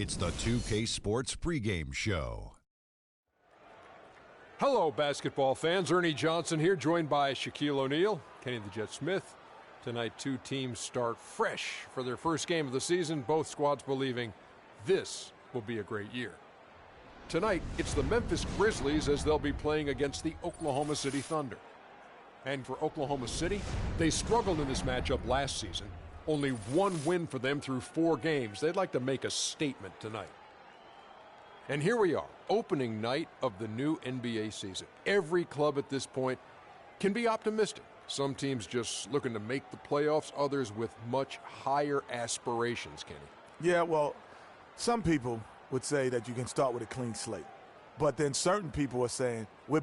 It's the 2K Sports pregame show. Hello, basketball fans. Ernie Johnson here, joined by Shaquille O'Neal, Kenny the Jet Smith. Tonight, two teams start fresh for their first game of the season, both squads believing this will be a great year. Tonight, it's the Memphis Grizzlies as they'll be playing against the Oklahoma City Thunder. And for Oklahoma City, they struggled in this matchup last season. Only one win for them through 4 games. They'd like to make a statement tonight. And here we are, opening night of the new NBA season. Every club at this point can be optimistic. Some teams just looking to make the playoffs, others with much higher aspirations, Kenny. Yeah, well, some people would say that you can start with a clean slate. But then certain people are saying, we're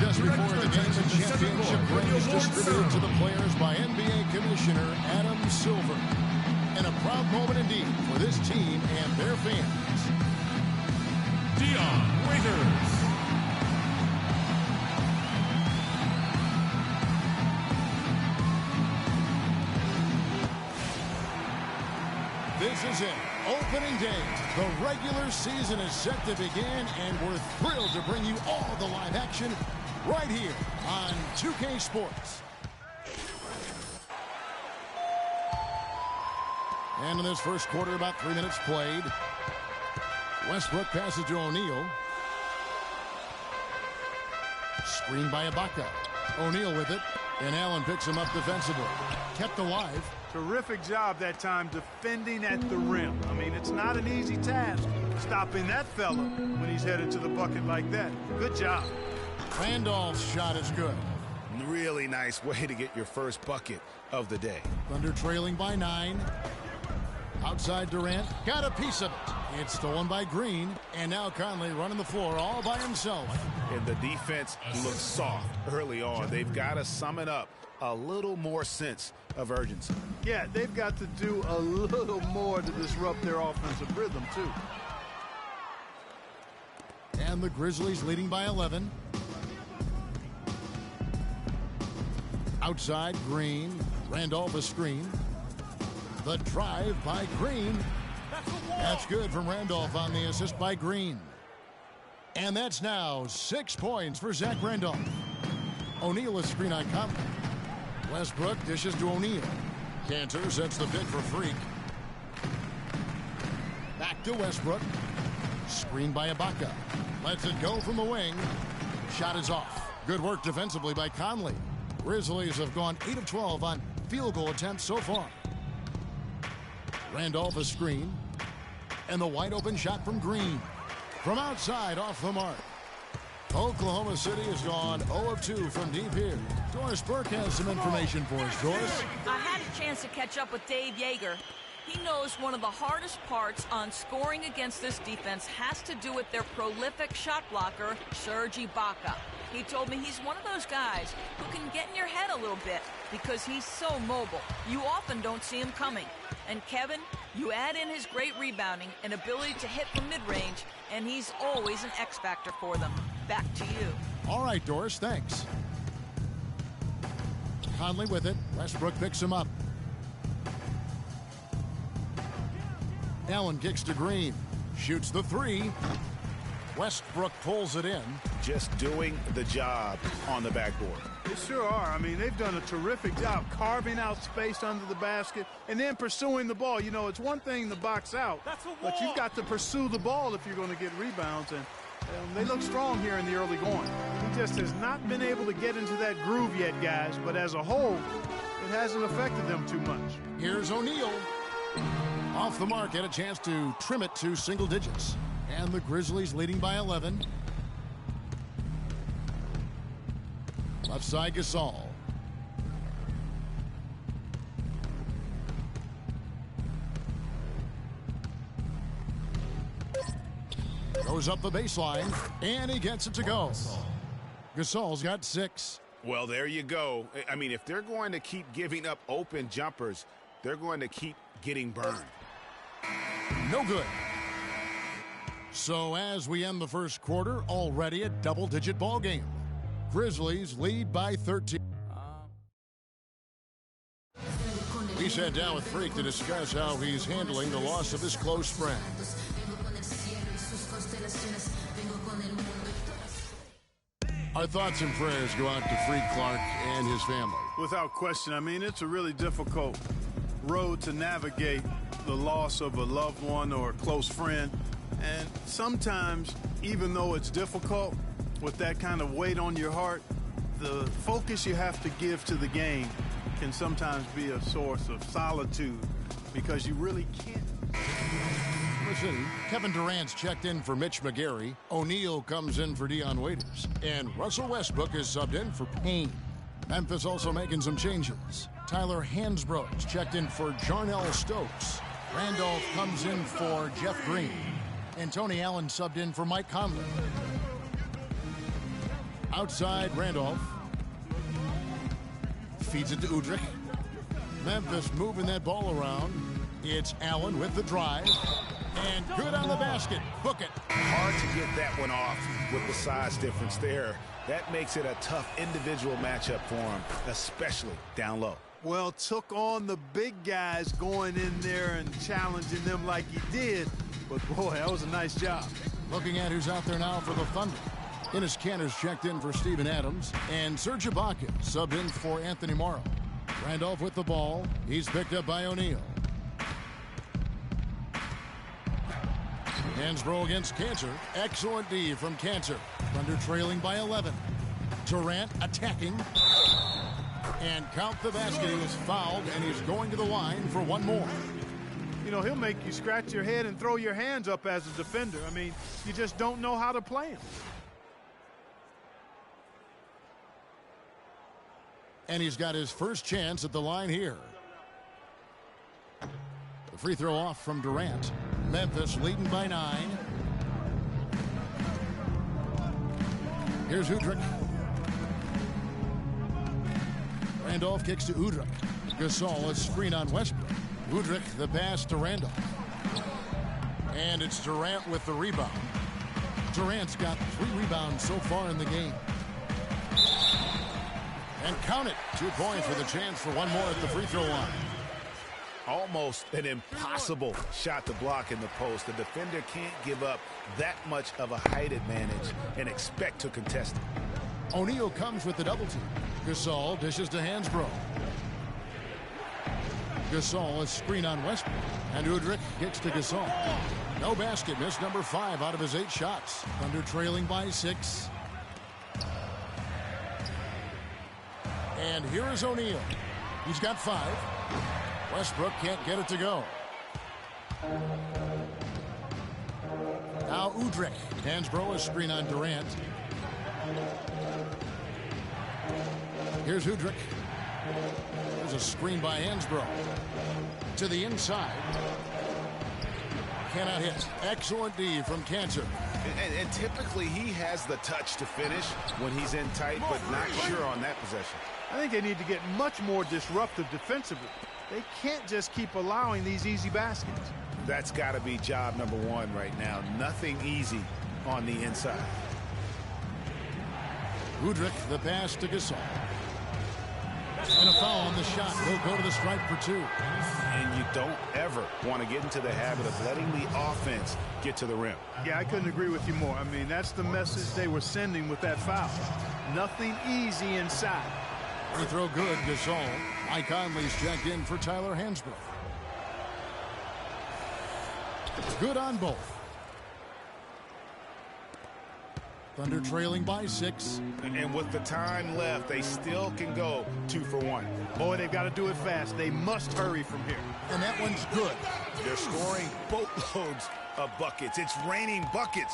just before the game, the championship ring is distributed to the players by NBA Commissioner Adam Silver. And a proud moment indeed for this team and their fans. Dion Waiters. This is it. Opening day. The regular season is set to begin, and we're thrilled to bring you all the live action right here on 2K Sports. And in this first quarter, about 3 minutes played. Westbrook passes to O'Neal. Screen by Ibaka. O'Neal with it, and Allen picks him up defensively. Kept alive. Terrific job that time defending at the rim. I mean, it's not an easy task stopping that fella when he's headed to the bucket like that. Good job. Randolph's shot is good. Really nice way to get your first bucket of the day. Thunder trailing by 9. Outside Durant. Got a piece of it. It's stolen by Green. And now Conley running the floor all by himself. And the defense looks soft early on. They've got to sum it up. A little more sense of urgency. Yeah, they've got to do a little more to disrupt their offensive rhythm, too. And the Grizzlies leading by 11. Outside, Green. Randolph a screen. The drive by Green. That's good from Randolph on the assist by Green. And that's now 6 points for Zach Randolph. O'Neal a screen on Conley. Westbrook dishes to O'Neal. Cantor sets the pick for Freak. Back to Westbrook. Screen by Ibaka. Lets it go from the wing. Shot is off. Good work defensively by Conley. Grizzlies have gone 8 of 12 on field goal attempts so far. Randolph a screen. And the wide open shot from Green. From outside, off the mark. Oklahoma City has gone 0 of 2 from deep here. Doris Burke has some information for us. Doris? I had a chance to catch up with Dave Yeager. He knows one of the hardest parts on scoring against this defense has to do with their prolific shot blocker, Serge Ibaka. He told me he's one of those guys who can get in your head a little bit because he's so mobile. You often don't see him coming. And Kevin, you add in his great rebounding and ability to hit from mid-range, and he's always an X-factor for them. Back to you. All right, Doris, thanks. Conley with it. Westbrook picks him up. Allen kicks to Green. Shoots the 3. Westbrook pulls it in. Just doing the job on the backboard. They sure are. I mean, they've done a terrific job carving out space under the basket and then pursuing the ball. You know, it's one thing to box out, but you've got to pursue the ball if you're going to get rebounds. And they look strong here in the early going. He just has not been able to get into that groove yet, guys. But as a whole, it hasn't affected them too much. Here's O'Neal. Off the mark, had a chance to trim it to single digits. And the Grizzlies leading by 11. Left side, Gasol. Goes up the baseline, and he gets it to go. Gasol's got 6. Well, there you go. I mean, if they're going to keep giving up open jumpers, they're going to keep getting burned. No good. So as we end the first quarter, already a double-digit ball game. Grizzlies lead by 13. He sat down with Freak to discuss how he's handling the loss of his close friend. Our thoughts and prayers go out to Freak Clark and his family. Without question. I mean, it's a really difficult road to navigate, the loss of a loved one or a close friend. And sometimes, even though it's difficult, with that kind of weight on your heart, the focus you have to give to the game can sometimes be a source of solitude because you really can't. Listen, Kevin Durant's checked in for Mitch McGary. O'Neal comes in for Dion Waiters. And Russell Westbrook is subbed in for Payne. Memphis also making some changes. Tyler Hansbrough's checked in for Jarnell Stokes. Randolph comes in for Jeff Green. And Tony Allen subbed in for Mike Conley. Outside, Randolph feeds it to Udrih. Memphis moving that ball around. It's Allen with the drive. And good on the basket. Book it. Hard to get that one off with the size difference there. That makes it a tough individual matchup for him, especially down low. Well, took on the big guys going in there and challenging them like he did. But, boy, that was a nice job. Looking at who's out there now for the Thunder. Enes Kanter's checked in for Steven Adams. And Serge Ibaka subbed in for Anthony Morrow. Randolph with the ball. He's picked up by O'Neal. Hansbrough against Kanter. Excellent D from Kanter. Thunder trailing by 11. Durant attacking. And count the basket. He was fouled, and he's going to the line for one more. You know, he'll make you scratch your head and throw your hands up as a defender. I mean, you just don't know how to play him. And he's got his first chance at the line here. The free throw off from Durant. Memphis leading by 9. Here's Udrih. Randolph kicks to Udrih. Gasol, a screen on Westbrook. Udrih, the pass to Randolph. And it's Durant with the rebound. Durant's got 3 rebounds so far in the game. And count it. 2 points with a chance for one more at the free throw line. Almost an impossible shot to block in the post. The defender can't give up that much of a height advantage and expect to contest it. O'Neal comes with the double team. Gasol dishes to Hansbrough. Gasol, a screen on Westbrook. And Udrih gets to Gasol. No basket. Missed number 5 out of his 8 shots. Thunder trailing by 6. And here is O'Neal. He's got 5. Westbrook can't get it to go. Now Udrih. Hansbrough, a screen on Durant. Here's Udrih. There's a screen by Hansbrough. To the inside. Cannot hit. Excellent D from Kanter. And typically he has the touch to finish when he's in tight, but not sure on that possession. I think they need to get much more disruptive defensively. They can't just keep allowing these easy baskets. That's got to be job number 1 right now. Nothing easy on the inside. Udrih, the pass to Gasol. And a foul on the shot. He'll go to the stripe for 2. And you don't ever want to get into the habit of letting the offense get to the rim. Yeah, I couldn't agree with you more. I mean, that's the message they were sending with that foul. Nothing easy inside. Free throw good, Gasol. Mike Conley's checked in for Tyler Hansbrough. Good on both. Thunder trailing by 6. And with the time left, they still can go 2 for 1. Boy, they've got to do it fast. They must hurry from here. And that one's good. They're scoring boatloads of buckets. It's raining buckets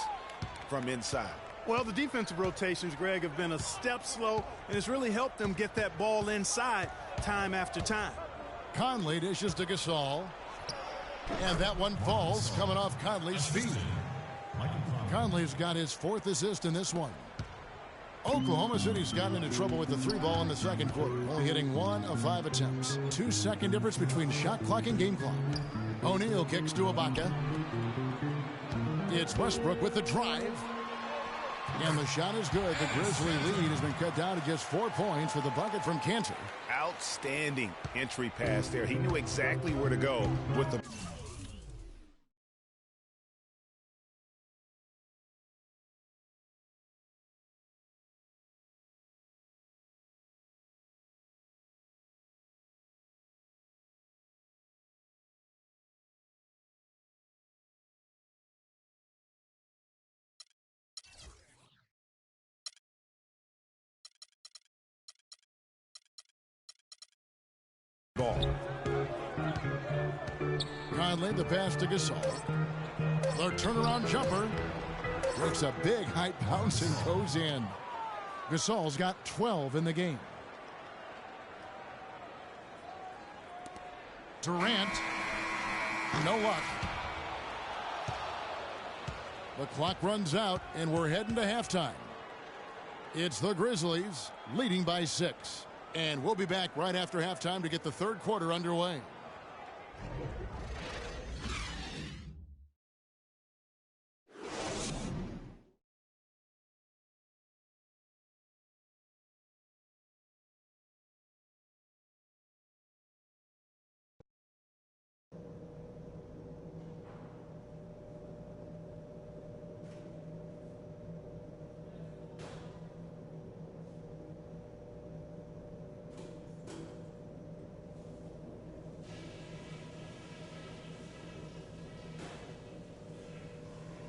from inside. Well, the defensive rotations, Greg, have been a step slow, and it's really helped them get that ball inside time after time. Conley dishes to Gasol. And that one falls coming off Conley's feet. Conley's got his 4th assist in this one. Oklahoma City's gotten into trouble with the 3 ball in the second quarter, only hitting 1 of 5 attempts. 2-second difference between shot clock and game clock. O'Neal kicks to Ibaka. It's Westbrook with the drive. And the shot is good. The Grizzly lead has been cut down to just 4 points with a bucket from Cantor. Outstanding entry pass there. He knew exactly where to go with the... ball. Conley, the pass to Gasol. The turnaround jumper. Works a big height bounce and goes in. Gasol's got 12 in the game. Durant. No luck. The clock runs out, and we're heading to halftime. It's the Grizzlies leading by 6. And we'll be back right after halftime to get the third quarter underway.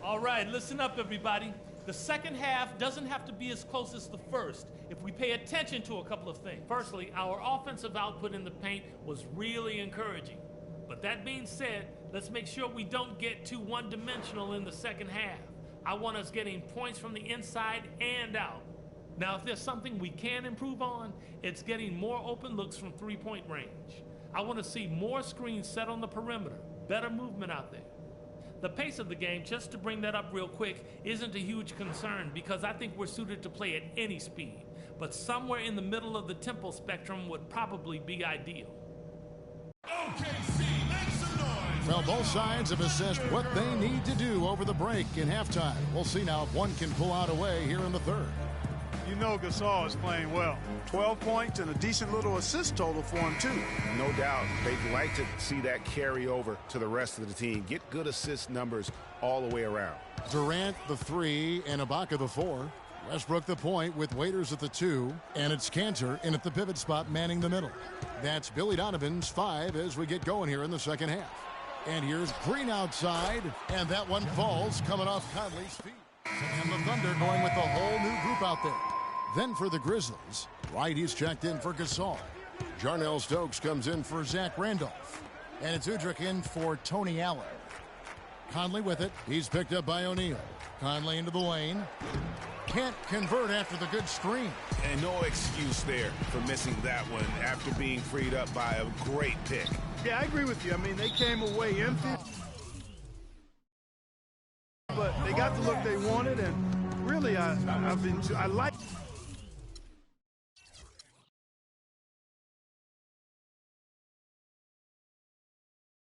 All right, listen up, everybody. The second half doesn't have to be as close as the first if we pay attention to a couple of things. Firstly, our offensive output in the paint was really encouraging. But that being said, let's make sure we don't get too one-dimensional in the second half. I want us getting points from the inside and out. Now, if there's something we can improve on, it's getting more open looks from three-point range. I want to see more screens set on the perimeter, better movement out there. The pace of the game, just to bring that up real quick, isn't a huge concern because I think we're suited to play at any speed. But somewhere in the middle of the tempo spectrum would probably be ideal. OKC, make some noise! Well, both sides have assessed what they need to do over the break in halftime. We'll see now if one can pull out a way here in the third. You know Gasol is playing well. 12 points and a decent little assist total for him, too. No doubt. They'd like to see that carry over to the rest of the team. Get good assist numbers all the way around. Durant, the 3, and Ibaka, the 4. Westbrook, the point, with Waiters at the 2. And it's Cantor in at the pivot spot, manning the middle. That's Billy Donovan's 5 as we get going here in the second half. And here's Green outside, and that one falls coming off Conley's feet. And the Thunder going with the whole new group out there. Then for the Grizzlies, Wright, he's checked in for Gasol. Jarnell Stokes comes in for Zach Randolph. And it's Udrich in for Tony Allen. Conley with it. He's picked up by O'Neal. Conley into the lane. Can't convert after the good screen. And no excuse there for missing that one after being freed up by a great pick. Yeah, I agree with you. I mean, they came away empty. But they got the look they wanted, and really, I like